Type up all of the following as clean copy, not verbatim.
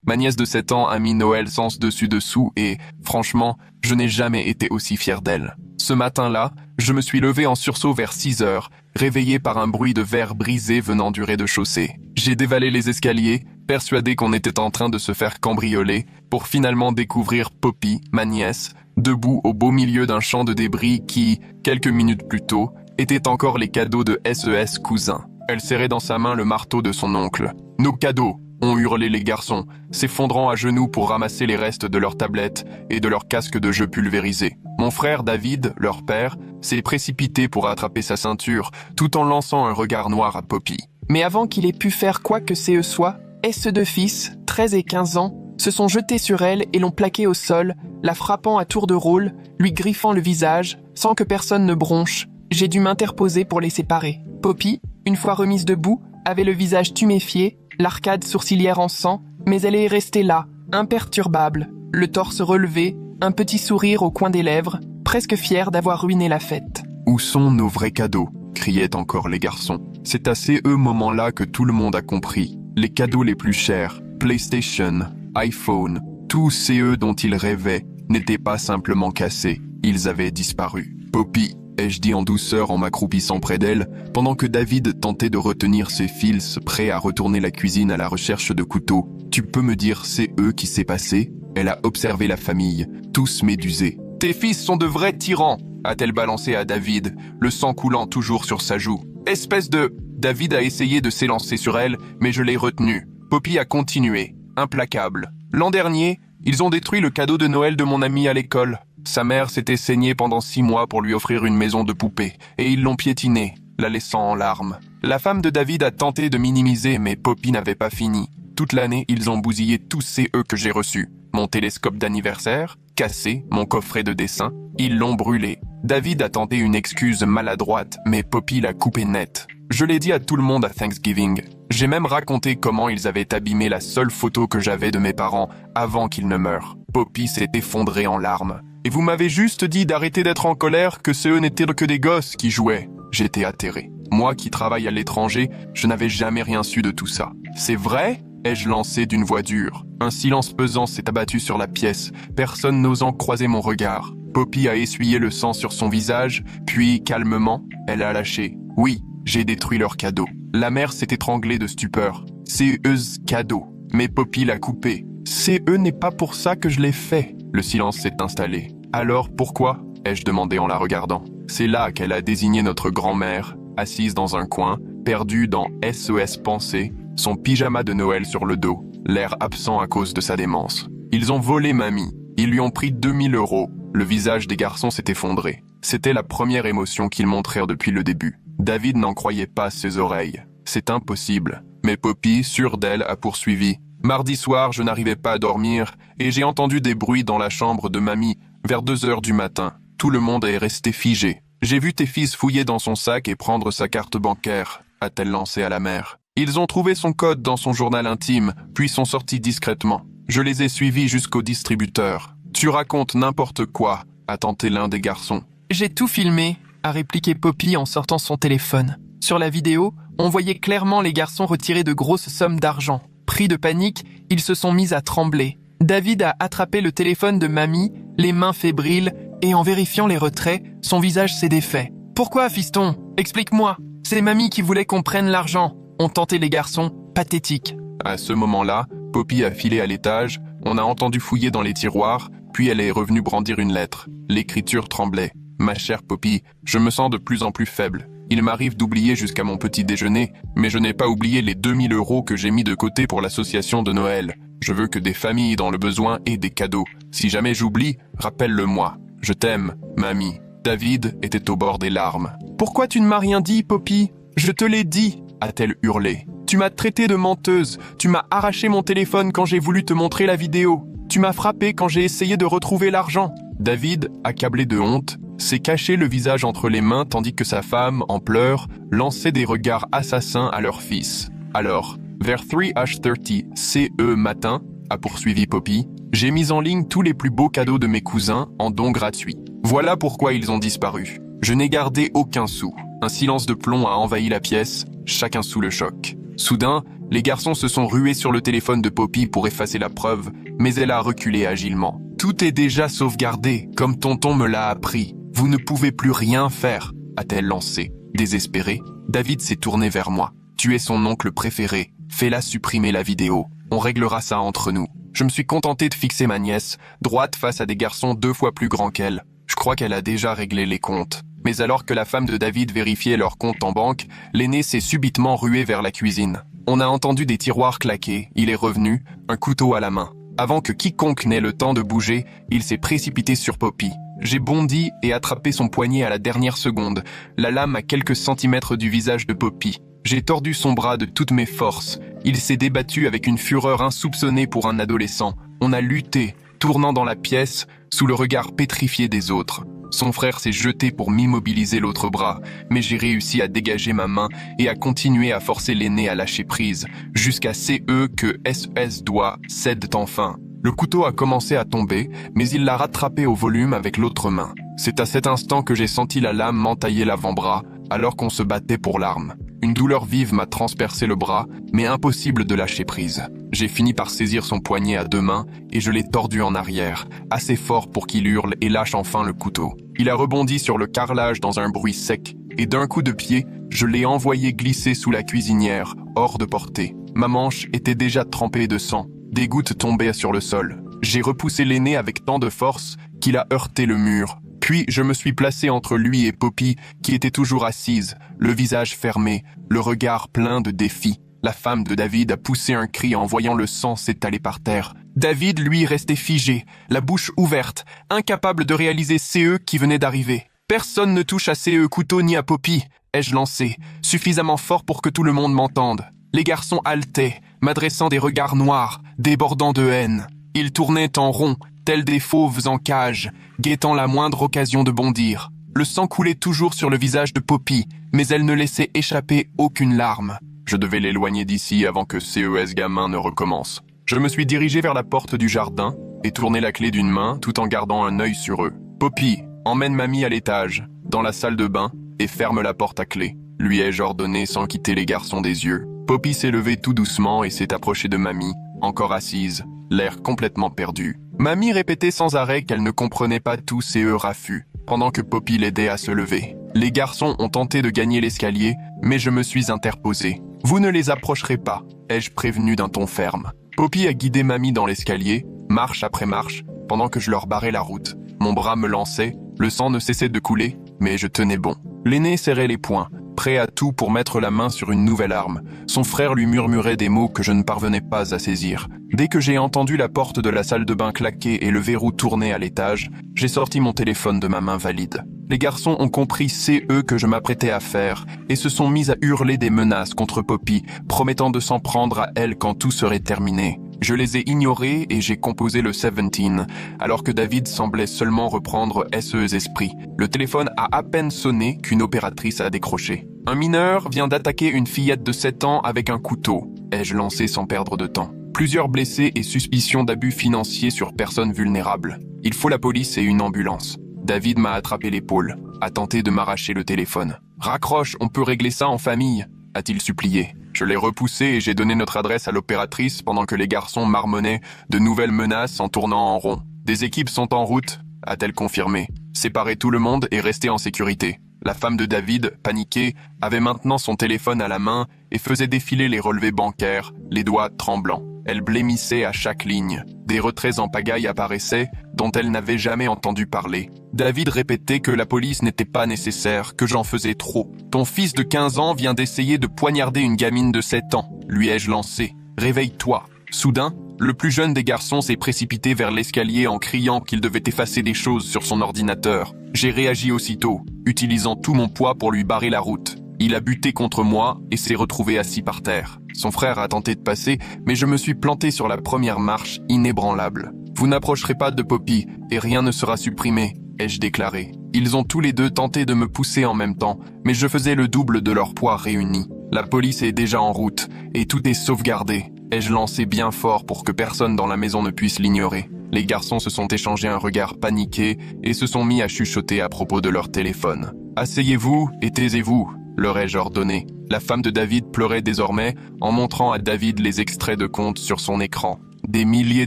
Ma nièce de 7 ans a mis Noël sens dessus-dessous et, franchement, je n'ai jamais été aussi fier d'elle. Ce matin-là, je me suis levé en sursaut vers 6 heures, réveillé par un bruit de verre brisé venant du rez-de-chaussée. J'ai dévalé les escaliers, persuadé qu'on était en train de se faire cambrioler, pour finalement découvrir Poppy, ma nièce, debout au beau milieu d'un champ de débris qui, quelques minutes plus tôt, était encore les cadeaux de SES Cousin. Elle serrait dans sa main le marteau de son oncle. « Nos cadeaux !» ont hurlé les garçons, s'effondrant à genoux pour ramasser les restes de leurs tablettes et de leurs casques de jeu pulvérisés. Mon frère David, leur père, s'est précipité pour attraper sa ceinture, tout en lançant un regard noir à Poppy. Mais avant qu'il ait pu faire quoi que ce soit, ses deux fils, 13 et 15 ans, se sont jetés sur elle et l'ont plaquée au sol, la frappant à tour de rôle, lui griffant le visage, sans que personne ne bronche. J'ai dû m'interposer pour les séparer. Poppy, une fois remise debout, avait le visage tuméfié, l'arcade sourcilière en sang, mais elle est restée là, imperturbable, le torse relevé, un petit sourire au coin des lèvres, presque fière d'avoir ruiné la fête. « Où sont nos vrais cadeaux ?» criaient encore les garçons. C'est à ces moments-là que tout le monde a compris. Les cadeaux les plus chers, PlayStation, iPhone, tous ces dont ils rêvaient, n'étaient pas simplement cassés, ils avaient disparu. « Poppy !» ai-je dit en douceur en m'accroupissant près d'elle, pendant que David tentait de retenir ses fils, prêt à retourner la cuisine à la recherche de couteaux. « Tu peux me dire c'est eux qui s'est passé ?» Elle a observé la famille, tous médusés. « Tes fils sont de vrais tyrans !» a-t-elle balancé à David, le sang coulant toujours sur sa joue. « Espèce de... » David a essayé de s'élancer sur elle, mais je l'ai retenu. Poppy a continué, implacable. « L'an dernier, ils ont détruit le cadeau de Noël de mon ami à l'école. Sa mère s'était saignée pendant 6 mois pour lui offrir une maison de poupée, et ils l'ont piétinée, la laissant en larmes. La femme de David a tenté de minimiser, mais Poppy n'avait pas fini. Toute l'année, ils ont bousillé tous ces que j'ai reçus. Mon télescope d'anniversaire, cassé, mon coffret de dessin, ils l'ont brûlé. David a tenté une excuse maladroite, mais Poppy l'a coupé net. Je l'ai dit à tout le monde à Thanksgiving. J'ai même raconté comment ils avaient abîmé la seule photo que j'avais de mes parents avant qu'ils ne meurent. Poppy s'est effondrée en larmes. Et vous m'avez juste dit d'arrêter d'être en colère, que ceux n'étaient que des gosses qui jouaient. J'étais atterré. Moi qui travaille à l'étranger, je n'avais jamais rien su de tout ça. C'est vrai ? Ai-je lancé d'une voix dure. Un silence pesant s'est abattu sur la pièce, personne n'osant croiser mon regard. Poppy a essuyé le sang sur son visage, puis, calmement, elle a lâché. Oui, j'ai détruit leur cadeau. La mère s'est étranglée de stupeur. C'est eux cadeau. Mais Poppy l'a coupé. C'est eux n'est pas pour ça que je l'ai fait. Le silence s'est installé. Alors pourquoi ? Ai-je demandé en la regardant. C'est là qu'elle a désigné notre grand-mère, assise dans un coin, perdue dans SOS Pensée, son pyjama de Noël sur le dos, l'air absent à cause de sa démence. Ils ont volé mamie. Ils lui ont pris 2000 €. Le visage des garçons s'est effondré. C'était la première émotion qu'ils montrèrent depuis le début. David n'en croyait pas ses oreilles. C'est impossible. Mais Poppy, sûre d'elle, a poursuivi. Mardi soir, je n'arrivais pas à dormir et j'ai entendu des bruits dans la chambre de mamie vers 2 heures du matin. Tout le monde est resté figé. J'ai vu tes fils fouiller dans son sac et prendre sa carte bancaire, a-t-elle lancé à la mère. Ils ont trouvé son code dans son journal intime, puis sont sortis discrètement. Je les ai suivis jusqu'au distributeur. Tu racontes n'importe quoi, a tenté l'un des garçons. J'ai tout filmé, a répliqué Poppy en sortant son téléphone. Sur la vidéo, on voyait clairement les garçons retirer de grosses sommes d'argent. Pris de panique, ils se sont mis à trembler. David a attrapé le téléphone de mamie, les mains fébriles, et en vérifiant les retraits, son visage s'est défait. « Pourquoi, fiston ? Explique-moi. C'est mamie qui voulait qu'on prenne l'argent. » ont tenté les garçons, pathétiques. À ce moment-là, Poppy a filé à l'étage, on a entendu fouiller dans les tiroirs, puis elle est revenue brandir une lettre. L'écriture tremblait. « Ma chère Poppy, je me sens de plus en plus faible. Il m'arrive d'oublier jusqu'à mon petit déjeuner, mais je n'ai pas oublié les 2000 € que j'ai mis de côté pour l'association de Noël. Je veux que des familles dans le besoin aient des cadeaux. Si jamais j'oublie, rappelle-le-moi. Je t'aime, mamie. » David était au bord des larmes. « Pourquoi tu ne m'as rien dit, Poppy ? Je te l'ai dit !» a-t-elle hurlé. « Tu m'as traité de menteuse. Tu m'as arraché mon téléphone quand j'ai voulu te montrer la vidéo. Tu m'as frappé quand j'ai essayé de retrouver l'argent. » David, accablé de honte, s'est caché le visage entre les mains tandis que sa femme, en pleurs, lançait des regards assassins à leur fils. Alors, vers 3h30 CE matin, a poursuivi Poppy, j'ai mis en ligne tous les plus beaux cadeaux de mes cousins en dons gratuits. Voilà pourquoi ils ont disparu. Je n'ai gardé aucun sou. Un silence de plomb a envahi la pièce, chacun sous le choc. Soudain, Les garçons se sont rués sur le téléphone de Poppy pour effacer la preuve, mais elle a reculé agilement. « Tout est déjà sauvegardé, comme tonton me l'a appris. Vous ne pouvez plus rien faire », a-t-elle lancé. Désespéré, David s'est tourné vers moi. « Tu es son oncle préféré. Fais-la supprimer la vidéo. On réglera ça entre nous. » Je me suis contenté de fixer ma nièce, droite face à des garçons 2 fois plus grands qu'elle. Je crois qu'elle a déjà réglé les comptes. Mais alors que la femme de David vérifiait leur compte en banque, l'aîné s'est subitement rué vers la cuisine. On a entendu des tiroirs claquer, il est revenu, un couteau à la main. Avant que quiconque n'ait le temps de bouger, il s'est précipité sur Poppy. J'ai bondi et attrapé son poignet à la dernière seconde, la lame à quelques centimètres du visage de Poppy. J'ai tordu son bras de toutes mes forces. Il s'est débattu avec une fureur insoupçonnée pour un adolescent. On a lutté, tournant dans la pièce, sous le regard pétrifié des autres. Son frère s'est jeté pour m'immobiliser l'autre bras, mais j'ai réussi à dégager ma main et à continuer à forcer l'aîné à lâcher prise, jusqu'à CE que SES doigts cèdent enfin. Le couteau a commencé à tomber, mais il l'a rattrapé au volume avec l'autre main. C'est à cet instant que j'ai senti la lame m'entailler l'avant-bras, alors qu'on se battait pour l'arme. Une douleur vive m'a transpercé le bras, mais impossible de lâcher prise. J'ai fini par saisir son poignet à 2 mains et je l'ai tordu en arrière, assez fort pour qu'il hurle et lâche enfin le couteau. Il a rebondi sur le carrelage dans un bruit sec, et d'un coup de pied, je l'ai envoyé glisser sous la cuisinière, hors de portée. Ma manche était déjà trempée de sang, des gouttes tombaient sur le sol. J'ai repoussé l'aîné avec tant de force qu'il a heurté le mur. Puis je me suis placé entre lui et Poppy, qui était toujours assise, le visage fermé, le regard plein de défi. La femme de David a poussé un cri en voyant le sang s'étaler par terre. David, lui, restait figé, la bouche ouverte, incapable de réaliser CE qui venait d'arriver. Personne ne touche à CE couteau ni à Poppy, ai-je lancé, suffisamment fort pour que tout le monde m'entende. Les garçons haletaient, m'adressant des regards noirs, débordant de haine. Ils tournaient en rond, tels des fauves en cage, guettant la moindre occasion de bondir. Le sang coulait toujours sur le visage de Poppy, mais elle ne laissait échapper aucune larme. Je devais l'éloigner d'ici avant que CES gamin ne recommence. Je me suis dirigé vers la porte du jardin et tourné la clé d'une main tout en gardant un œil sur eux. « Poppy, emmène mamie à l'étage, dans la salle de bain, et ferme la porte à clé. » lui ai-je ordonné sans quitter les garçons des yeux. Poppy s'est levée tout doucement et s'est approchée de mamie, encore assise, l'air complètement perdu. Mamie répétait sans arrêt qu'elle ne comprenait pas tous ces raffus, pendant que Poppy l'aidait à se lever. Les garçons ont tenté de gagner l'escalier, mais je me suis interposé. « Vous ne les approcherez pas », ai-je prévenu d'un ton ferme. Poppy a guidé mamie dans l'escalier, marche après marche, pendant que je leur barrais la route. Mon bras me lançait, le sang ne cessait de couler, mais je tenais bon. L'aîné serrait les poings, prêt à tout pour mettre la main sur une nouvelle arme. Son frère lui murmurait des mots que je ne parvenais pas à saisir. Dès que j'ai entendu la porte de la salle de bain claquer et le verrou tourner à l'étage, j'ai sorti mon téléphone de ma main valide. Les garçons ont compris CE que je m'apprêtais à faire et se sont mis à hurler des menaces contre Poppy, promettant de s'en prendre à elle quand tout serait terminé. Je les ai ignorés et j'ai composé le 17, alors que David semblait seulement reprendre SE's esprit. Le téléphone a à peine sonné qu'une opératrice a décroché. Un mineur vient d'attaquer une fillette de 7 ans avec un couteau, ai-je lancé sans perdre de temps. Plusieurs blessés et suspicion d'abus financiers sur personnes vulnérables. Il faut la police et une ambulance. David m'a attrapé l'épaule, a tenté de m'arracher le téléphone. « Raccroche, on peut régler ça en famille », a-t-il supplié. Je l'ai repoussé et j'ai donné notre adresse à l'opératrice pendant que les garçons marmonnaient de nouvelles menaces en tournant en rond. « Des équipes sont en route », a-t-elle confirmé. « Séparez tout le monde et restez en sécurité ». La femme de David, paniquée, avait maintenant son téléphone à la main et faisait défiler les relevés bancaires, les doigts tremblants. Elle blêmissait à chaque ligne. Des retraits en pagaille apparaissaient, dont elle n'avait jamais entendu parler. David répétait que la police n'était pas nécessaire, que j'en faisais trop. « Ton fils de 15 ans vient d'essayer de poignarder une gamine de 7 ans, lui ai-je lancé. Réveille-toi. » Soudain, le plus jeune des garçons s'est précipité vers l'escalier en criant qu'il devait effacer des choses sur son ordinateur. J'ai réagi aussitôt, utilisant tout mon poids pour lui barrer la route. Il a buté contre moi et s'est retrouvé assis par terre. Son frère a tenté de passer, mais je me suis planté sur la première marche, inébranlable. « Vous n'approcherez pas de Poppy et rien ne sera supprimé », ai-je déclaré. Ils ont tous les deux tenté de me pousser en même temps, mais je faisais le double de leur poids réunis. La police est déjà en route et tout est sauvegardé, ai-je lancé bien fort pour que personne dans la maison ne puisse l'ignorer. Les garçons se sont échangés un regard paniqué et se sont mis à chuchoter à propos de leur téléphone. « Asseyez-vous et taisez-vous », leur ai-je ordonné. La femme de David pleurait désormais en montrant à David les extraits de compte sur son écran. Des milliers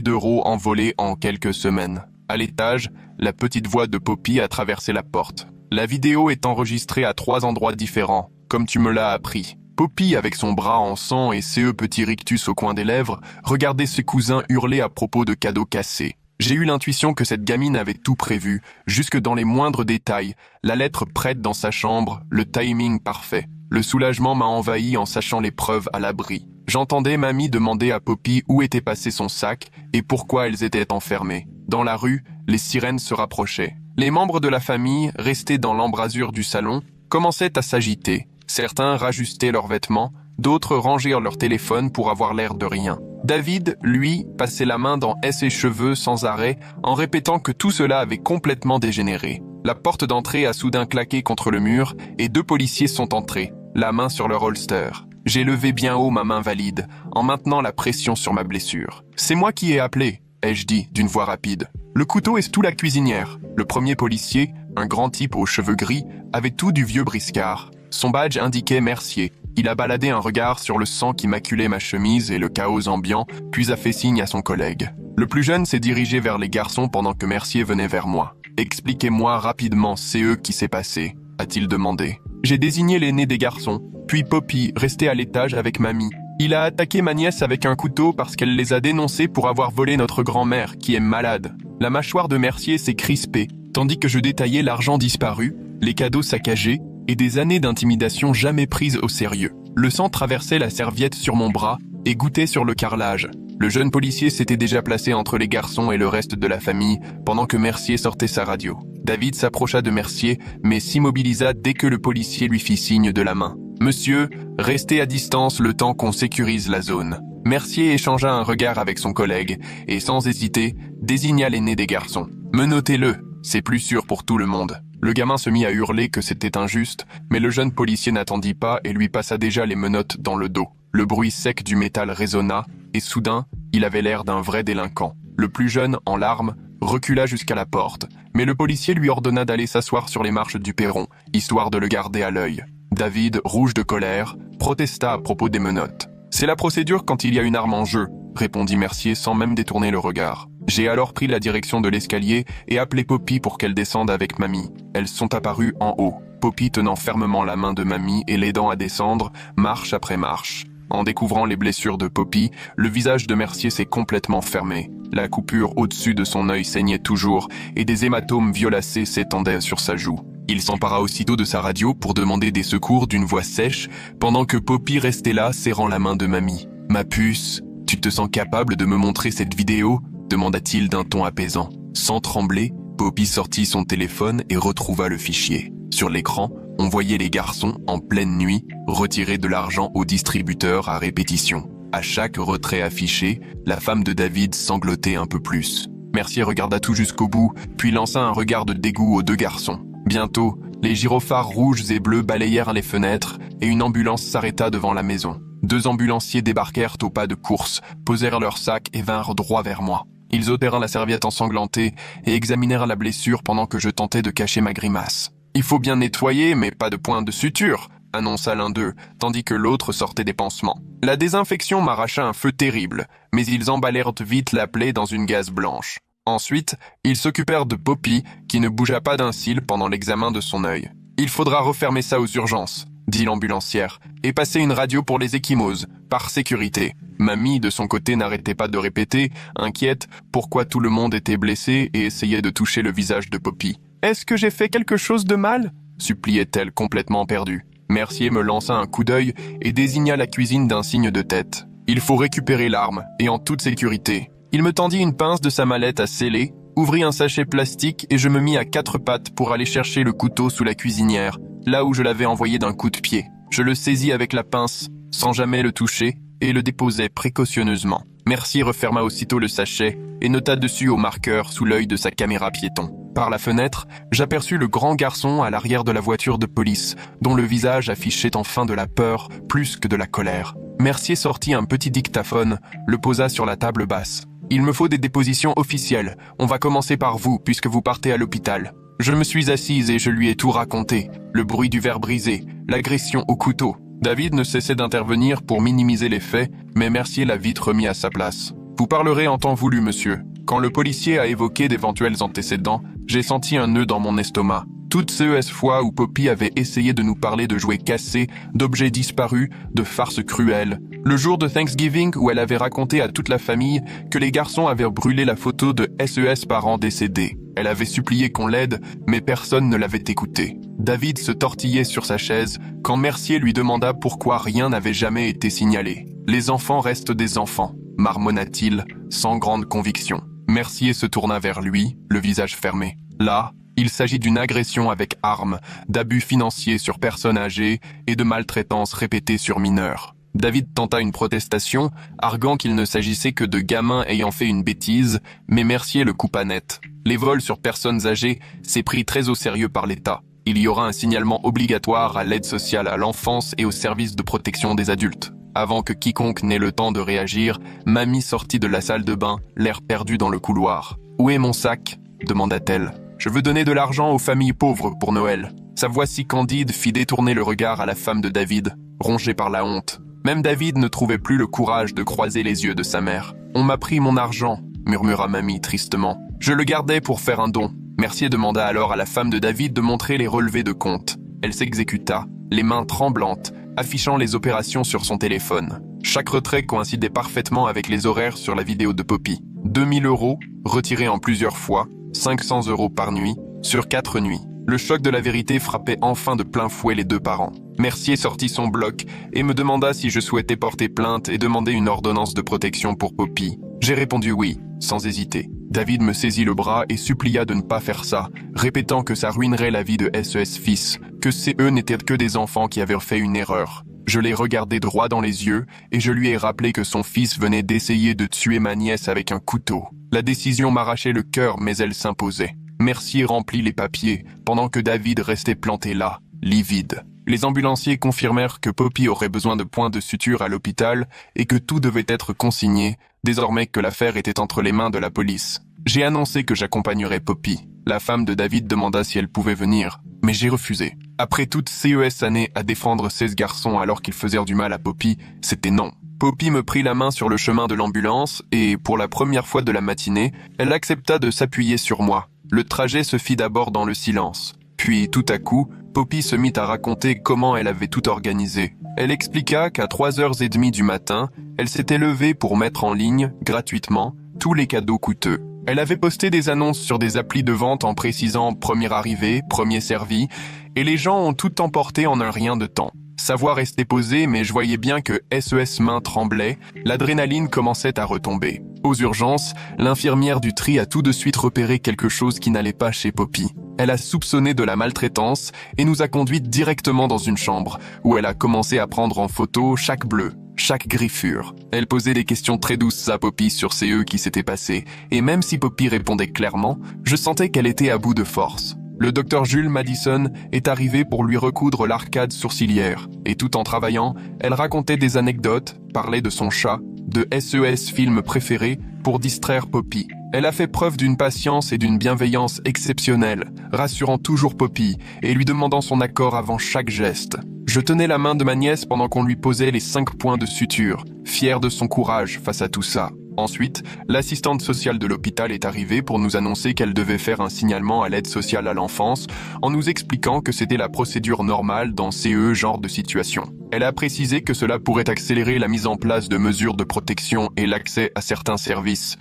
d'euros envolés en quelques semaines. À l'étage, la petite voix de Poppy a traversé la porte. La vidéo est enregistrée à 3 endroits différents, comme tu me l'as appris. Poppy, avec son bras en sang et ses petits rictus au coin des lèvres, regardait ses cousins hurler à propos de cadeaux cassés. J'ai eu l'intuition que cette gamine avait tout prévu, jusque dans les moindres détails, la lettre prête dans sa chambre, le timing parfait. Le soulagement m'a envahi en sachant les preuves à l'abri. J'entendais mamie demander à Poppy où était passé son sac et pourquoi elles étaient enfermées. Dans la rue, les sirènes se rapprochaient. Les membres de la famille, restés dans l'embrasure du salon, commençaient à s'agiter. Certains rajustaient leurs vêtements, d'autres rangèrent leur téléphone pour avoir l'air de rien. David, lui, passait la main dans ses cheveux sans arrêt en répétant que tout cela avait complètement dégénéré. La porte d'entrée a soudain claqué contre le mur et 2 policiers sont entrés, la main sur leur holster. J'ai levé bien haut ma main valide, en maintenant la pression sur ma blessure. « C'est moi qui ai appelé », ai-je dit d'une voix rapide. Le couteau est sous la cuisinière. Le premier policier, un grand type aux cheveux gris, avait tout du vieux briscard. Son badge indiquait Mercier. Il a baladé un regard sur le sang qui maculait ma chemise et le chaos ambiant, puis a fait signe à son collègue. Le plus jeune s'est dirigé vers les garçons pendant que Mercier venait vers moi. « Expliquez-moi rapidement, c'est eux qui s'est passé », a-t-il demandé. J'ai désigné l'aîné des garçons, puis Poppy, restée à l'étage avec mamie. Il a attaqué ma nièce avec un couteau parce qu'elle les a dénoncés pour avoir volé notre grand-mère, qui est malade. La mâchoire de Mercier s'est crispée, tandis que je détaillais l'argent disparu, les cadeaux saccagés et des années d'intimidation jamais prises au sérieux. Le sang traversait la serviette sur mon bras et goûtait sur le carrelage. Le jeune policier s'était déjà placé entre les garçons et le reste de la famille pendant que Mercier sortait sa radio. David s'approcha de Mercier, mais s'immobilisa dès que le policier lui fit signe de la main. « Monsieur, restez à distance le temps qu'on sécurise la zone. » Mercier échangea un regard avec son collègue et, sans hésiter, désigna l'aîné des garçons. « Menottez-le, c'est plus sûr pour tout le monde. » Le gamin se mit à hurler que c'était injuste, mais le jeune policier n'attendit pas et lui passa déjà les menottes dans le dos. Le bruit sec du métal résonna, et soudain, il avait l'air d'un vrai délinquant. Le plus jeune, en larmes, recula jusqu'à la porte, mais le policier lui ordonna d'aller s'asseoir sur les marches du perron, histoire de le garder à l'œil. David, rouge de colère, protesta à propos des menottes. « C'est la procédure quand il y a une arme en jeu », répondit Mercier sans même détourner le regard. J'ai alors pris la direction de l'escalier et appelé Poppy pour qu'elle descende avec mamie. Elles sont apparues en haut, Poppy tenant fermement la main de mamie et l'aidant à descendre, marche après marche. En découvrant les blessures de Poppy, le visage de Mercier s'est complètement fermé. La coupure au-dessus de son œil saignait toujours et des hématomes violacés s'étendaient sur sa joue. Il s'empara aussitôt de sa radio pour demander des secours d'une voix sèche, pendant que Poppy restait là serrant la main de mamie. « Ma puce, tu te sens capable de me montrer cette vidéo ?» demanda-t-il d'un ton apaisant. Sans trembler, Poppy sortit son téléphone et retrouva le fichier. Sur l'écran, on voyait les garçons, en pleine nuit, retirer de l'argent au distributeur à répétition. À chaque retrait affiché, la femme de David sanglotait un peu plus. Mercier regarda tout jusqu'au bout, puis lança un regard de dégoût aux 2 garçons. Bientôt, les gyrophares rouges et bleus balayèrent les fenêtres et une ambulance s'arrêta devant la maison. 2 ambulanciers débarquèrent au pas de course, posèrent leurs sacs et vinrent droit vers moi. Ils ôtèrent la serviette ensanglantée et examinèrent la blessure pendant que je tentais de cacher ma grimace. « Il faut bien nettoyer, mais pas de point de suture », annonça l'un d'eux, tandis que l'autre sortait des pansements. La désinfection m'arracha un feu terrible, mais ils emballèrent vite la plaie dans une gaze blanche. Ensuite, ils s'occupèrent de Poppy, qui ne bougea pas d'un cil pendant l'examen de son œil. « Il faudra refermer ça aux urgences », dit l'ambulancière, « et passer une radio pour les ecchymoses, par sécurité. » Mamie, de son côté, n'arrêtait pas de répéter, inquiète, pourquoi tout le monde était blessé et essayait de toucher le visage de Poppy. « Est-ce que j'ai fait quelque chose de mal ?» suppliait-elle complètement perdue. Mercier me lança un coup d'œil et désigna la cuisine d'un signe de tête. « Il faut récupérer l'arme, et en toute sécurité. » Il me tendit une pince de sa mallette à sceller, ouvrit un sachet plastique et je me mis à 4 pattes pour aller chercher le couteau sous la cuisinière, là où je l'avais envoyé d'un coup de pied. Je le saisis avec la pince, sans jamais le toucher, et le déposai précautionneusement. Mercier referma aussitôt le sachet et nota dessus au marqueur sous l'œil de sa caméra piéton. Par la fenêtre, j'aperçus le grand garçon à l'arrière de la voiture de police, dont le visage affichait enfin de la peur plus que de la colère. Mercier sortit un petit dictaphone, le posa sur la table basse. « Il me faut des dépositions officielles. On va commencer par vous, puisque vous partez à l'hôpital. » Je me suis assise et je lui ai tout raconté. Le bruit du verre brisé, l'agression au couteau. David ne cessait d'intervenir pour minimiser les faits, mais Mercier l'a vite remis à sa place. Vous parlerez en temps voulu, monsieur. Quand le policier a évoqué d'éventuels antécédents, j'ai senti un nœud dans mon estomac. Toutes ces fois où Poppy avait essayé de nous parler de jouets cassés, d'objets disparus, de farces cruelles. Le jour de Thanksgiving où elle avait raconté à toute la famille que les garçons avaient brûlé la photo de SES parents décédés. Elle avait supplié qu'on l'aide, mais personne ne l'avait écouté. David se tortillait sur sa chaise quand Mercier lui demanda pourquoi rien n'avait jamais été signalé. Les enfants restent des enfants, marmonna-t-il, sans grande conviction. Mercier se tourna vers lui, le visage fermé. Là, il s'agit d'une agression avec arme, d'abus financiers sur personnes âgées et de maltraitance répétée sur mineurs. David tenta une protestation, arguant qu'il ne s'agissait que de gamins ayant fait une bêtise, mais Mercier le coupa net. Les vols sur personnes âgées, c'est pris très au sérieux par l'État. Il y aura un signalement obligatoire à l'aide sociale à l'enfance et au service de protection des adultes. Avant que quiconque n'ait le temps de réagir, Mamie sortit de la salle de bain, l'air perdu dans le couloir. « Où est mon sac ?» demanda-t-elle. « Je veux donner de l'argent aux familles pauvres pour Noël. » Sa voix si candide fit détourner le regard à la femme de David, rongée par la honte. Même David ne trouvait plus le courage de croiser les yeux de sa mère. « On m'a pris mon argent », murmura Mamie tristement. « Je le gardais pour faire un don. » Mercier demanda alors à la femme de David de montrer les relevés de compte. Elle s'exécuta, les mains tremblantes, affichant les opérations sur son téléphone. Chaque retrait coïncidait parfaitement avec les horaires sur la vidéo de Poppy. 2000 €, retirés en plusieurs fois, 500 € par nuit, sur 4 nuits. Le choc de la vérité frappait enfin de plein fouet les deux parents. Mercier sortit son bloc et me demanda si je souhaitais porter plainte et demander une ordonnance de protection pour Poppy. J'ai répondu oui, sans hésiter. David me saisit le bras et supplia de ne pas faire ça, répétant que ça ruinerait la vie de SES fils, que eux n'étaient que des enfants qui avaient fait une erreur. Je l'ai regardé droit dans les yeux et je lui ai rappelé que son fils venait d'essayer de tuer ma nièce avec un couteau. La décision m'arrachait le cœur, mais elle s'imposait. Mercier remplit les papiers, pendant que David restait planté là, livide. Les ambulanciers confirmèrent que Poppy aurait besoin de points de suture à l'hôpital et que tout devait être consigné, désormais que l'affaire était entre les mains de la police. J'ai annoncé que j'accompagnerais Poppy. La femme de David demanda si elle pouvait venir, mais j'ai refusé. Après toutes ces années à défendre 16 garçons alors qu'ils faisaient du mal à Poppy, c'était non. Poppy me prit la main sur le chemin de l'ambulance et, pour la première fois de la matinée, elle accepta de s'appuyer sur moi. Le trajet se fit d'abord dans le silence. Puis, tout à coup, Poppy se mit à raconter comment elle avait tout organisé. Elle expliqua qu'à 3h30 du matin, elle s'était levée pour mettre en ligne, gratuitement, tous les cadeaux coûteux. Elle avait posté des annonces sur des applis de vente en précisant « premier arrivé, premier servi », et les gens ont tout emporté en un rien de temps. Sa voix restait posée, mais je voyais bien que SES mains tremblaient, l'adrénaline commençait à retomber. Aux urgences, l'infirmière du tri a tout de suite repéré quelque chose qui n'allait pas chez Poppy. Elle a soupçonné de la maltraitance et nous a conduites directement dans une chambre, où elle a commencé à prendre en photo chaque bleu, chaque griffure. Elle posait des questions très douces à Poppy sur qui s'était passé, et même si Poppy répondait clairement, je sentais qu'elle était à bout de force. Le docteur Jules Madison est arrivé pour lui recoudre l'arcade sourcilière, et tout en travaillant, elle racontait des anecdotes, parlait de son chat, de SES film préféré, pour distraire Poppy. Elle a fait preuve d'une patience et d'une bienveillance exceptionnelles, rassurant toujours Poppy et lui demandant son accord avant chaque geste. Je tenais la main de ma nièce pendant qu'on lui posait les 5 points de suture, fier de son courage face à tout ça. Ensuite, l'assistante sociale de l'hôpital est arrivée pour nous annoncer qu'elle devait faire un signalement à l'aide sociale à l'enfance en nous expliquant que c'était la procédure normale dans genre de situation. Elle a précisé que cela pourrait accélérer la mise en place de mesures de protection et l'accès à certains services.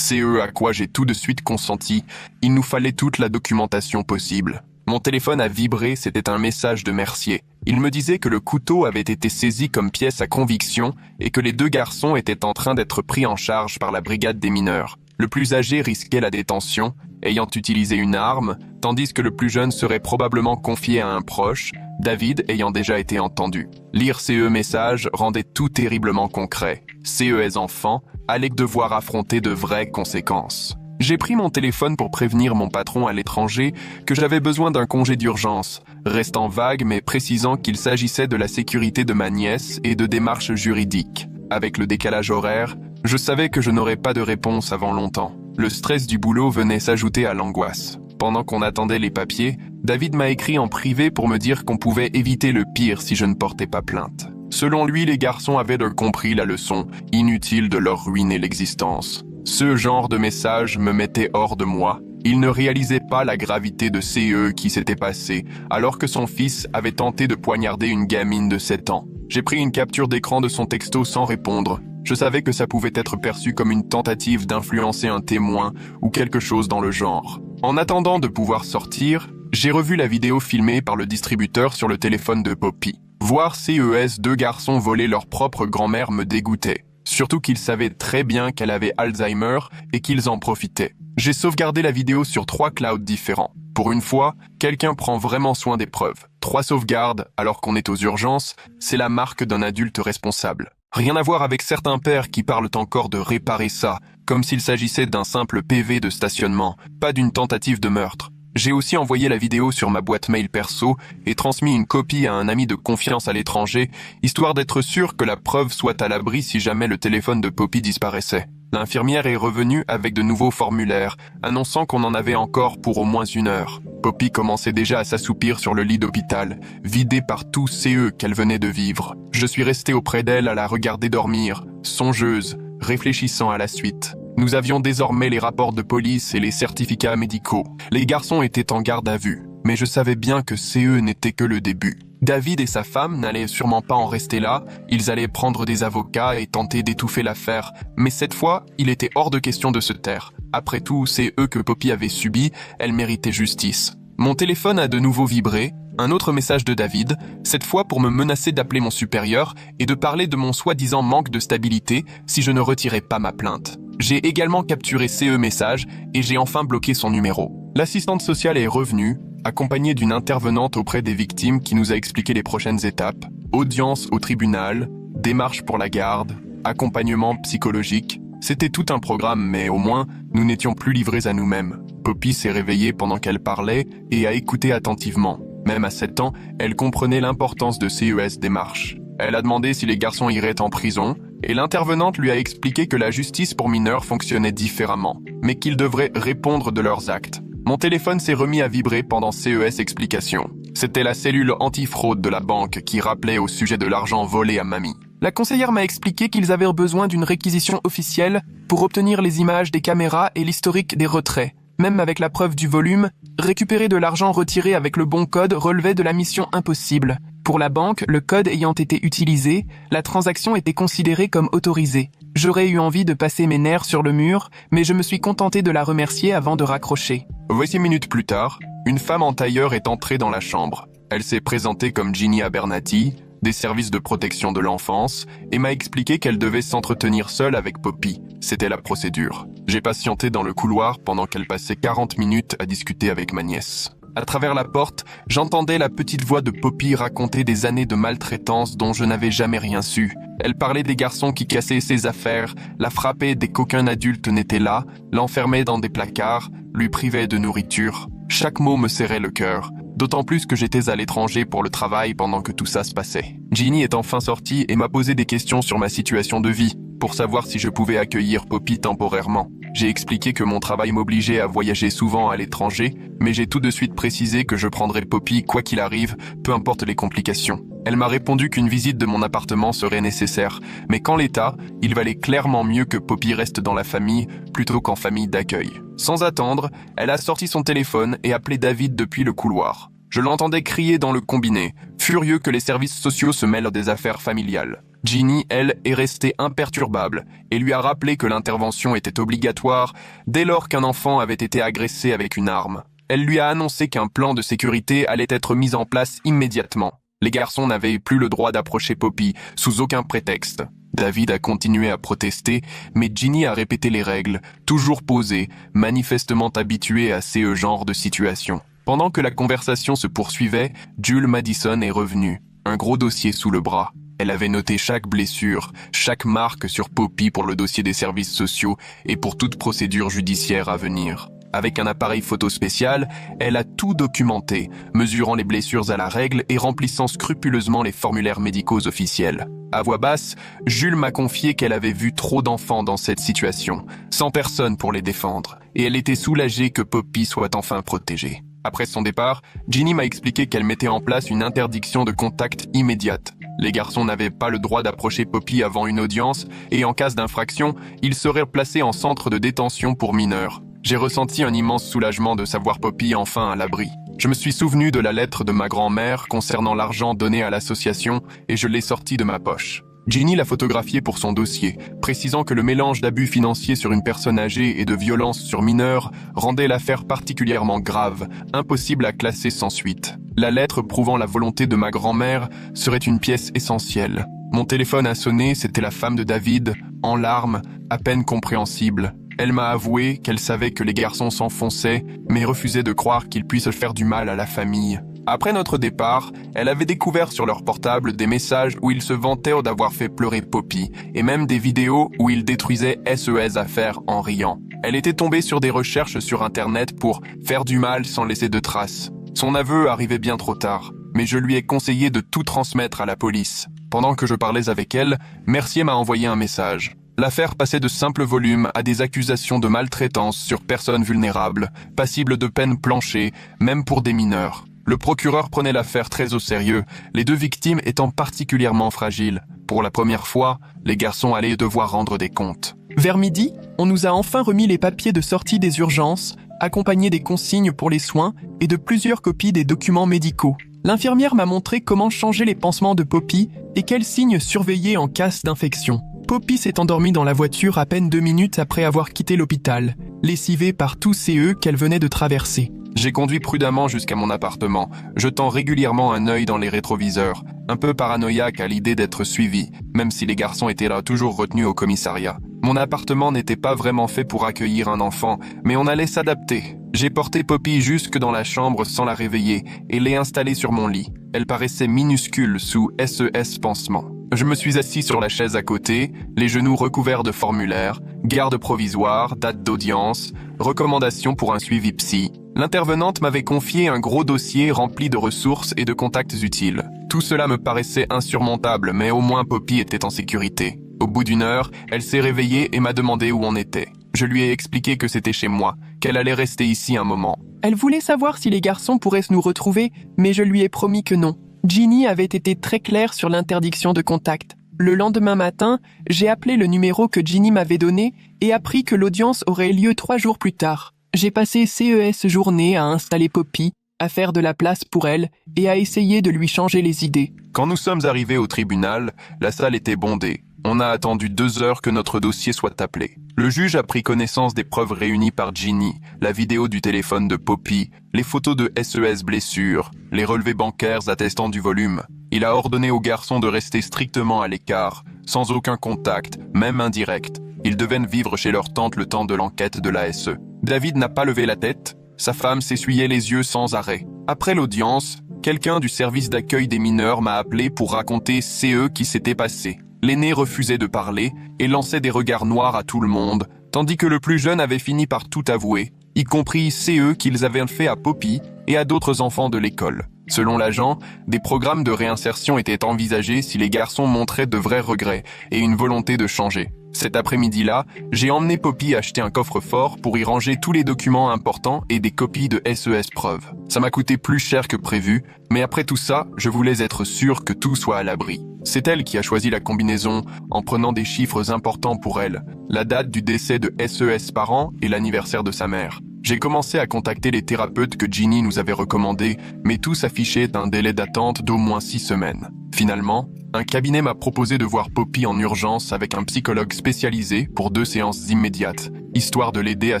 À quoi j'ai tout de suite consenti. Il nous fallait toute la documentation possible. Mon téléphone a vibré, c'était un message de Mercier. Il me disait que le couteau avait été saisi comme pièce à conviction et que les 2 garçons étaient en train d'être pris en charge par la brigade des mineurs. Le plus âgé risquait la détention, ayant utilisé une arme, tandis que le plus jeune serait probablement confié à un proche, David ayant déjà été entendu. Lire ces messages rendait tout terriblement concret. Ces enfants allaient devoir affronter de vraies conséquences. J'ai pris mon téléphone pour prévenir mon patron à l'étranger que j'avais besoin d'un congé d'urgence, restant vague mais précisant qu'il s'agissait de la sécurité de ma nièce et de démarches juridiques. Avec le décalage horaire, je savais que je n'aurais pas de réponse avant longtemps. Le stress du boulot venait s'ajouter à l'angoisse. Pendant qu'on attendait les papiers, David m'a écrit en privé pour me dire qu'on pouvait éviter le pire si je ne portais pas plainte. Selon lui, les garçons avaient compris la leçon, inutile de leur ruiner l'existence. Ce genre de message me mettait hors de moi. Il ne réalisait pas la gravité de CE qui s'était passé, alors que son fils avait tenté de poignarder une gamine de 7 ans. J'ai pris une capture d'écran de son texto sans répondre. Je savais que ça pouvait être perçu comme une tentative d'influencer un témoin ou quelque chose dans le genre. En attendant de pouvoir sortir, j'ai revu la vidéo filmée par le distributeur sur le téléphone de Poppy. Voir CES 2 garçons voler leur propre grand-mère me dégoûtait. Surtout qu'ils savaient très bien qu'elle avait Alzheimer et qu'ils en profitaient. J'ai sauvegardé la vidéo sur 3 clouds différents. Pour une fois, quelqu'un prend vraiment soin des preuves. 3 sauvegardes alors qu'on est aux urgences, c'est la marque d'un adulte responsable. Rien à voir avec certains pères qui parlent encore de réparer ça, comme s'il s'agissait d'un simple PV de stationnement, pas d'une tentative de meurtre. J'ai aussi envoyé la vidéo sur ma boîte mail perso et transmis une copie à un ami de confiance à l'étranger, histoire d'être sûr que la preuve soit à l'abri si jamais le téléphone de Poppy disparaissait. L'infirmière est revenue avec de nouveaux formulaires, annonçant qu'on en avait encore pour au moins 1 heure. Poppy commençait déjà à s'assoupir sur le lit d'hôpital, vidée par tous CE qu'elle venait de vivre. Je suis resté auprès d'elle à la regarder dormir, songeuse, réfléchissant à la suite. Nous avions désormais les rapports de police et les certificats médicaux. Les garçons étaient en garde à vue, mais je savais bien que CE n'était que le début. David et sa femme n'allaient sûrement pas en rester là, ils allaient prendre des avocats et tenter d'étouffer l'affaire, mais cette fois, il était hors de question de se taire. Après tout, c'est eux que Poppy avait subi, elle méritait justice. Mon téléphone a de nouveau vibré, un autre message de David, cette fois pour me menacer d'appeler mon supérieur et de parler de mon soi-disant manque de stabilité si je ne retirais pas ma plainte. J'ai également capturé CE message et j'ai enfin bloqué son numéro. L'assistante sociale est revenue, accompagnée d'une intervenante auprès des victimes qui nous a expliqué les prochaines étapes, audience au tribunal, démarche pour la garde, accompagnement psychologique. C'était tout un programme, mais au moins, nous n'étions plus livrés à nous-mêmes. Poppy s'est réveillée pendant qu'elle parlait et a écouté attentivement. Même à 7 ans, elle comprenait l'importance de CES démarche. Elle a demandé si les garçons iraient en prison, et l'intervenante lui a expliqué que la justice pour mineurs fonctionnait différemment, mais qu'ils devraient répondre de leurs actes. Mon téléphone s'est remis à vibrer pendant CES explication. C'était la cellule anti-fraude de la banque qui rappelait au sujet de l'argent volé à mamie. La conseillère m'a expliqué qu'ils avaient besoin d'une réquisition officielle pour obtenir les images des caméras et l'historique des retraits. Même avec la preuve du volume, récupérer de l'argent retiré avec le bon code relevait de la mission impossible. Pour la banque, le code ayant été utilisé, la transaction était considérée comme autorisée. J'aurais eu envie de passer mes nerfs sur le mur, mais je me suis contenté de la remercier avant de raccrocher. Voici minutes plus tard, une femme en tailleur est entrée dans la chambre. Elle s'est présentée comme Ginny Abernathy, des services de protection de l'enfance, et m'a expliqué qu'elle devait s'entretenir seule avec Poppy. C'était la procédure. J'ai patienté dans le couloir pendant qu'elle passait 40 minutes à discuter avec ma nièce. À travers la porte, j'entendais la petite voix de Poppy raconter des années de maltraitance dont je n'avais jamais rien su. Elle parlait des garçons qui cassaient ses affaires, la frappaient dès qu'aucun adulte n'était là, l'enfermaient dans des placards, lui privaient de nourriture. Chaque mot me serrait le cœur, d'autant plus que j'étais à l'étranger pour le travail pendant que tout ça se passait. Ginny est enfin sortie et m'a posé des questions sur ma situation de vie, pour savoir si je pouvais accueillir Poppy temporairement. J'ai expliqué que mon travail m'obligeait à voyager souvent à l'étranger, mais j'ai tout de suite précisé que je prendrais Poppy quoi qu'il arrive, peu importe les complications. Elle m'a répondu qu'une visite de mon appartement serait nécessaire, mais qu'en l'état, il valait clairement mieux que Poppy reste dans la famille plutôt qu'en famille d'accueil. Sans attendre, elle a sorti son téléphone et appelé David depuis le couloir. Je l'entendais crier dans le combiné, furieux que les services sociaux se mêlent des affaires familiales. Ginny, elle, est restée imperturbable et lui a rappelé que l'intervention était obligatoire dès lors qu'un enfant avait été agressé avec une arme. Elle lui a annoncé qu'un plan de sécurité allait être mis en place immédiatement. Les garçons n'avaient plus le droit d'approcher Poppy, sous aucun prétexte. David a continué à protester, mais Ginny a répété les règles, toujours posées, manifestement habituée à ce genre de situation. Pendant que la conversation se poursuivait, Jules Madison est revenue, un gros dossier sous le bras. Elle avait noté chaque blessure, chaque marque sur Poppy pour le dossier des services sociaux et pour toute procédure judiciaire à venir. Avec un appareil photo spécial, elle a tout documenté, mesurant les blessures à la règle et remplissant scrupuleusement les formulaires médicaux officiels. À voix basse, Jules m'a confié qu'elle avait vu trop d'enfants dans cette situation, sans personne pour les défendre, et elle était soulagée que Poppy soit enfin protégée. Après son départ, Ginny m'a expliqué qu'elle mettait en place une interdiction de contact immédiate. Les garçons n'avaient pas le droit d'approcher Poppy avant une audience, et en cas d'infraction, ils seraient placés en centre de détention pour mineurs. J'ai ressenti un immense soulagement de savoir Poppy enfin à l'abri. Je me suis souvenu de la lettre de ma grand-mère concernant l'argent donné à l'association et je l'ai sorti de ma poche. Ginny l'a photographié pour son dossier, précisant que le mélange d'abus financiers sur une personne âgée et de violences sur mineurs rendait l'affaire particulièrement grave, impossible à classer sans suite. La lettre prouvant la volonté de ma grand-mère serait une pièce essentielle. Mon téléphone a sonné, c'était la femme de David, en larmes, à peine compréhensible. Elle m'a avoué qu'elle savait que les garçons s'enfonçaient, mais refusait de croire qu'ils puissent faire du mal à la famille. Après notre départ, elle avait découvert sur leur portable des messages où ils se vantaient d'avoir fait pleurer Poppy, et même des vidéos où ils détruisaient SES Affaires en riant. Elle était tombée sur des recherches sur Internet pour faire du mal sans laisser de traces. Son aveu arrivait bien trop tard, mais je lui ai conseillé de tout transmettre à la police. Pendant que je parlais avec elle, Mercier m'a envoyé un message. L'affaire passait de simples volumes à des accusations de maltraitance sur personnes vulnérables, passibles de peine planchée, même pour des mineurs. Le procureur prenait l'affaire très au sérieux, les deux victimes étant particulièrement fragiles. Pour la première fois, les garçons allaient devoir rendre des comptes. Vers midi, on nous a enfin remis les papiers de sortie des urgences, accompagnés des consignes pour les soins et de plusieurs copies des documents médicaux. L'infirmière m'a montré comment changer les pansements de Poppy et quels signes surveiller en cas d'infection. Poppy s'est endormie dans la voiture à peine 2 minutes après avoir quitté l'hôpital, lessivée par tous ces œufs qu'elle venait de traverser. J'ai conduit prudemment jusqu'à mon appartement, jetant régulièrement un œil dans les rétroviseurs, un peu paranoïaque à l'idée d'être suivi, même si les garçons étaient là toujours retenus au commissariat. Mon appartement n'était pas vraiment fait pour accueillir un enfant, mais on allait s'adapter. J'ai porté Poppy jusque dans la chambre sans la réveiller et l'ai installée sur mon lit. Elle paraissait minuscule sous SES pansement. Je me suis assis sur la chaise à côté, les genoux recouverts de formulaires, garde provisoire, date d'audience, recommandations pour un suivi psy. L'intervenante m'avait confié un gros dossier rempli de ressources et de contacts utiles. Tout cela me paraissait insurmontable, mais au moins Poppy était en sécurité. Au bout d'1 heure, elle s'est réveillée et m'a demandé où on était. Je lui ai expliqué que c'était chez moi, qu'elle allait rester ici un moment. Elle voulait savoir si les garçons pourraient nous retrouver, mais je lui ai promis que non. Ginny avait été très claire sur l'interdiction de contact. Le lendemain matin, j'ai appelé le numéro que Ginny m'avait donné et appris que l'audience aurait lieu 3 jours plus tard. J'ai passé CES journée à installer Poppy, à faire de la place pour elle et à essayer de lui changer les idées. Quand nous sommes arrivés au tribunal, la salle était bondée. On a attendu 2 heures que notre dossier soit appelé. Le juge a pris connaissance des preuves réunies par Ginny, la vidéo du téléphone de Poppy, les photos de SES blessures, les relevés bancaires attestant du volume. Il a ordonné aux garçons de rester strictement à l'écart, sans aucun contact, même indirect. Ils devaient vivre chez leur tante le temps de l'enquête de l'ASE. David n'a pas levé la tête, sa femme s'essuyait les yeux sans arrêt. Après l'audience, quelqu'un du service d'accueil des mineurs m'a appelé pour raconter ce qui s'était passé. L'aîné refusait de parler et lançait des regards noirs à tout le monde, tandis que le plus jeune avait fini par tout avouer, y compris qu'ils avaient fait à Poppy et à d'autres enfants de l'école. Selon l'agent, des programmes de réinsertion étaient envisagés si les garçons montraient de vrais regrets et une volonté de changer. Cet après-midi-là, j'ai emmené Poppy acheter un coffre-fort pour y ranger tous les documents importants et des copies de SES preuves. Ça m'a coûté plus cher que prévu, mais après tout ça, je voulais être sûr que tout soit à l'abri. C'est elle qui a choisi la combinaison en prenant des chiffres importants pour elle, la date du décès de SES parents et l'anniversaire de sa mère. J'ai commencé à contacter les thérapeutes que Ginny nous avait recommandés, mais tous affichaient un délai d'attente d'au moins 6 semaines. Finalement, un cabinet m'a proposé de voir Poppy en urgence avec un psychologue spécialisé pour 2 séances immédiates, histoire de l'aider à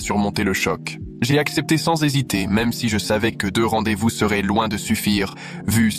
surmonter le choc. J'ai accepté sans hésiter, même si je savais que 2 rendez-vous seraient loin de suffire, vu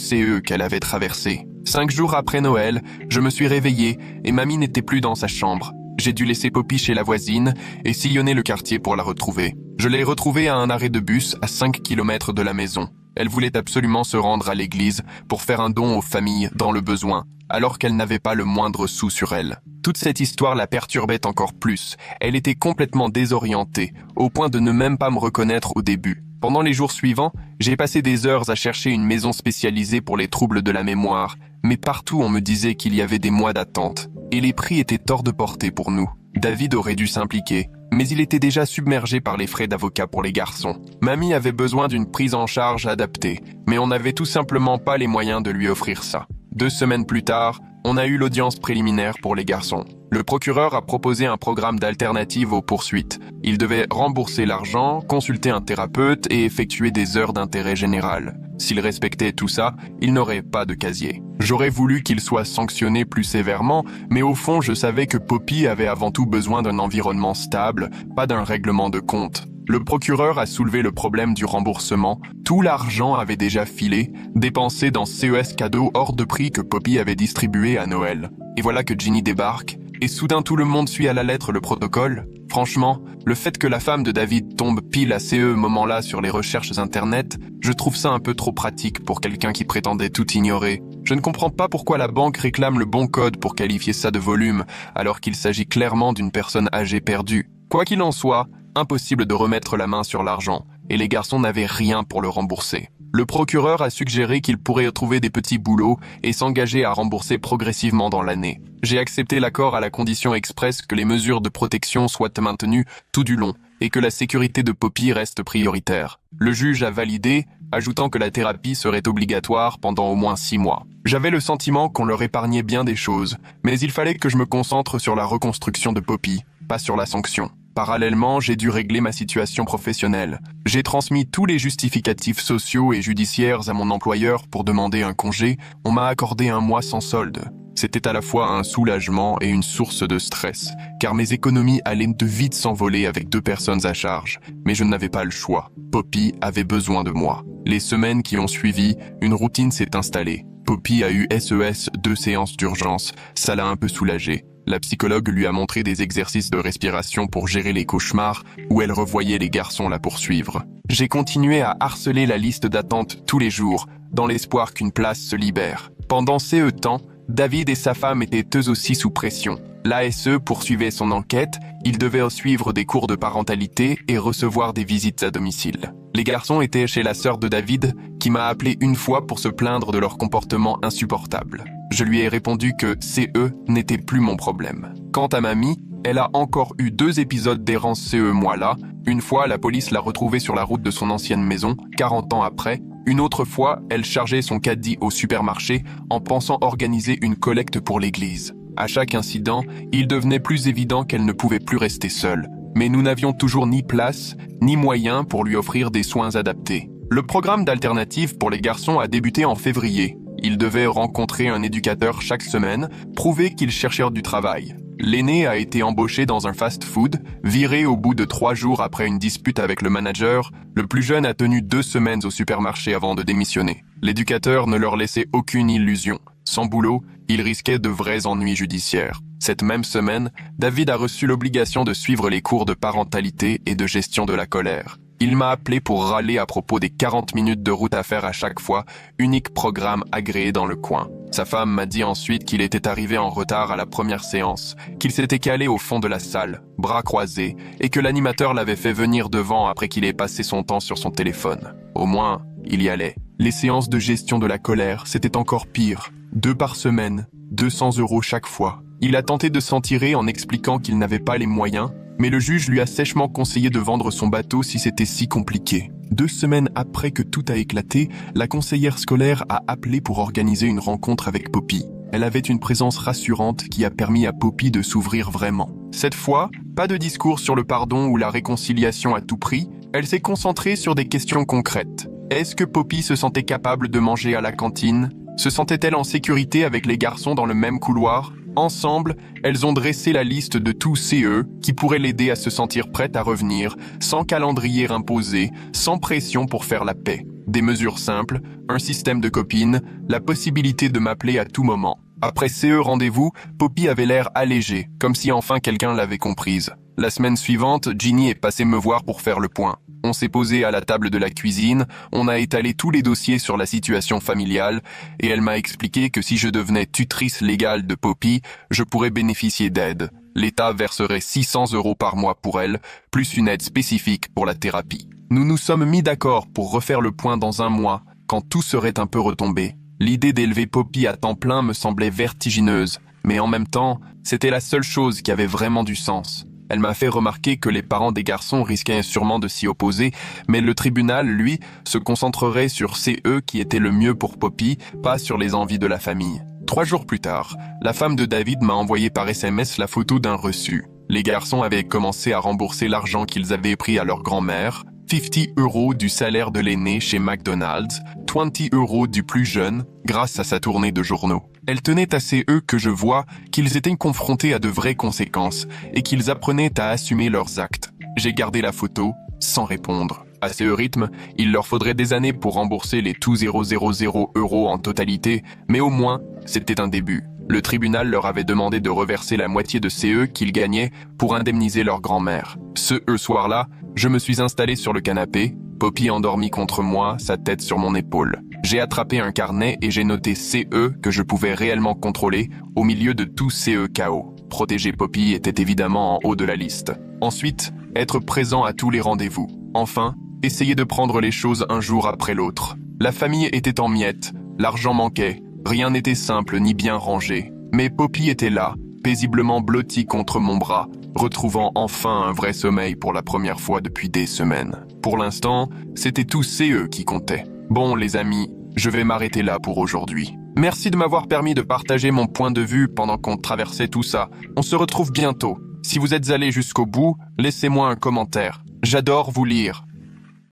qu'elle avait traversé. 5 jours après Noël, je me suis réveillé et mamie n'était plus dans sa chambre. J'ai dû laisser Poppy chez la voisine et sillonner le quartier pour la retrouver. Je l'ai retrouvée à un arrêt de bus à 5 km de la maison. Elle voulait absolument se rendre à l'église pour faire un don aux familles dans le besoin, alors qu'elle n'avait pas le moindre sou sur elle. Toute cette histoire la perturbait encore plus. Elle était complètement désorientée, au point de ne même pas me reconnaître au début. Pendant les jours suivants, j'ai passé des heures à chercher une maison spécialisée pour les troubles de la mémoire, mais partout on me disait qu'il y avait des mois d'attente, et les prix étaient hors de portée pour nous. David aurait dû s'impliquer, mais il était déjà submergé par les frais d'avocat pour les garçons. Mamie avait besoin d'une prise en charge adaptée, mais on n'avait tout simplement pas les moyens de lui offrir ça. 2 semaines plus tard, on a eu l'audience préliminaire pour les garçons. Le procureur a proposé un programme d'alternative aux poursuites. Il devait rembourser l'argent, consulter un thérapeute et effectuer des heures d'intérêt général. S'il respectait tout ça, il n'aurait pas de casier. J'aurais voulu qu'il soit sanctionné plus sévèrement, mais au fond, je savais que Poppy avait avant tout besoin d'un environnement stable, pas d'un règlement de compte. Le procureur a soulevé le problème du remboursement. Tout l'argent avait déjà filé, dépensé dans CES cadeaux hors de prix que Poppy avait distribué à Noël. Et voilà que Ginny débarque, et soudain tout le monde suit à la lettre le protocole. Franchement, le fait que la femme de David tombe pile à ce moment-là sur les recherches internet, je trouve ça un peu trop pratique pour quelqu'un qui prétendait tout ignorer. Je ne comprends pas pourquoi la banque réclame le bon code pour qualifier ça de volume, alors qu'il s'agit clairement d'une personne âgée perdue. Quoi qu'il en soit, impossible de remettre la main sur l'argent, et les garçons n'avaient rien pour le rembourser. Le procureur a suggéré qu'il pourrait trouver des petits boulots et s'engager à rembourser progressivement dans l'année. J'ai accepté l'accord à la condition expresse que les mesures de protection soient maintenues tout du long et que la sécurité de Poppy reste prioritaire. Le juge a validé, ajoutant que la thérapie serait obligatoire pendant au moins 6 mois. J'avais le sentiment qu'on leur épargnait bien des choses, mais il fallait que je me concentre sur la reconstruction de Poppy, pas sur la sanction. Parallèlement, j'ai dû régler ma situation professionnelle. J'ai transmis tous les justificatifs sociaux et judiciaires à mon employeur pour demander un congé. On m'a accordé 1 mois sans solde. C'était à la fois un soulagement et une source de stress, car mes économies allaient de vite s'envoler avec 2 personnes à charge. Mais je n'avais pas le choix. Poppy avait besoin de moi. Les semaines qui ont suivi, une routine s'est installée. Poppy a eu SES 2 séances d'urgence. Ça l'a un peu soulagée. La psychologue lui a montré des exercices de respiration pour gérer les cauchemars où elle revoyait les garçons la poursuivre. J'ai continué à harceler la liste d'attente tous les jours, dans l'espoir qu'une place se libère. Pendant ce temps, David et sa femme étaient eux aussi sous pression. L'ASE poursuivait son enquête, ils devaient suivre des cours de parentalité et recevoir des visites à domicile. Les garçons étaient chez la sœur de David, qui m'a appelé une fois pour se plaindre de leur comportement insupportable. Je lui ai répondu que CE n'était plus mon problème. Quant à mamie, elle a encore eu 2 épisodes d'errance ce mois-là. Une fois, la police l'a retrouvée sur la route de son ancienne maison, 40 ans après. Une autre fois, elle chargeait son caddie au supermarché en pensant organiser une collecte pour l'église. À chaque incident, il devenait plus évident qu'elle ne pouvait plus rester seule. Mais nous n'avions toujours ni place, ni moyens pour lui offrir des soins adaptés. Le programme d'alternative pour les garçons a débuté en février. Ils devaient rencontrer un éducateur chaque semaine, prouver qu'ils cherchèrent du travail. L'aîné a été embauché dans un fast-food, viré au bout de 3 jours après une dispute avec le manager. Le plus jeune a tenu 2 semaines au supermarché avant de démissionner. L'éducateur ne leur laissait aucune illusion. Sans boulot, ils risquaient de vrais ennuis judiciaires. Cette même semaine, David a reçu l'obligation de suivre les cours de parentalité et de gestion de la colère. Il m'a appelé pour râler à propos des 40 minutes de route à faire à chaque fois, unique programme agréé dans le coin. Sa femme m'a dit ensuite qu'il était arrivé en retard à la première séance, qu'il s'était calé au fond de la salle, bras croisés, et que l'animateur l'avait fait venir devant après qu'il ait passé son temps sur son téléphone. Au moins, il y allait. Les séances de gestion de la colère, c'était encore pire. 2 par semaine, 200 € chaque fois. Il a tenté de s'en tirer en expliquant qu'il n'avait pas les moyens, mais le juge lui a sèchement conseillé de vendre son bateau si c'était si compliqué. 2 semaines après que tout a éclaté, la conseillère scolaire a appelé pour organiser une rencontre avec Poppy. Elle avait une présence rassurante qui a permis à Poppy de s'ouvrir vraiment. Cette fois, pas de discours sur le pardon ou la réconciliation à tout prix, elle s'est concentrée sur des questions concrètes. Est-ce que Poppy se sentait capable de manger à la cantine ? Se sentait-elle en sécurité avec les garçons dans le même couloir ? Ensemble, elles ont dressé la liste de tous CE qui pourraient l'aider à se sentir prête à revenir, sans calendrier imposé, sans pression pour faire la paix. Des mesures simples, un système de copines, la possibilité de m'appeler à tout moment. Après CE rendez-vous, Poppy avait l'air allégée, comme si enfin quelqu'un l'avait comprise. La semaine suivante, Ginny est passée me voir pour faire le point. On s'est posé à la table de la cuisine, on a étalé tous les dossiers sur la situation familiale, et elle m'a expliqué que si je devenais tutrice légale de Poppy, je pourrais bénéficier d'aide. L'État verserait 600 € par mois pour elle, plus une aide spécifique pour la thérapie. Nous nous sommes mis d'accord pour refaire le point dans un mois, quand tout serait un peu retombé. L'idée d'élever Poppy à temps plein me semblait vertigineuse, mais en même temps, c'était la seule chose qui avait vraiment du sens. Elle m'a fait remarquer que les parents des garçons risquaient sûrement de s'y opposer, mais le tribunal, lui, se concentrerait sur CE qui était le mieux pour Poppy, pas sur les envies de la famille. 3 jours plus tard, la femme de David m'a envoyé par SMS la photo d'un reçu. Les garçons avaient commencé à rembourser l'argent qu'ils avaient pris à leur grand-mère, 50 € du salaire de l'aîné chez McDonald's, 20 € du plus jeune, grâce à sa tournée de journaux. Elle tenait à CE que je vois qu'ils étaient confrontés à de vraies conséquences et qu'ils apprenaient à assumer leurs actes. J'ai gardé la photo, sans répondre. À ce rythme, il leur faudrait des années pour rembourser les 2000 € en totalité, mais au moins, c'était un début. Le tribunal leur avait demandé de reverser la moitié de CE qu'ils gagnaient pour indemniser leur grand-mère. Ce soir-là, je me suis installé sur le canapé, Poppy endormie contre moi, sa tête sur mon épaule. J'ai attrapé un carnet et j'ai noté CE que je pouvais réellement contrôler au milieu de tout CE chaos. Protéger Poppy était évidemment en haut de la liste. Ensuite, être présent à tous les rendez-vous. Enfin, essayer de prendre les choses un jour après l'autre. La famille était en miettes, l'argent manquait, rien n'était simple ni bien rangé. Mais Poppy était là, paisiblement blottie contre mon bras, retrouvant enfin un vrai sommeil pour la première fois depuis des semaines. Pour l'instant, c'était tout CE qui comptait. Bon les amis, je vais m'arrêter là pour aujourd'hui. Merci de m'avoir permis de partager mon point de vue pendant qu'on traversait tout ça. On se retrouve bientôt. Si vous êtes allés jusqu'au bout, laissez-moi un commentaire. J'adore vous lire.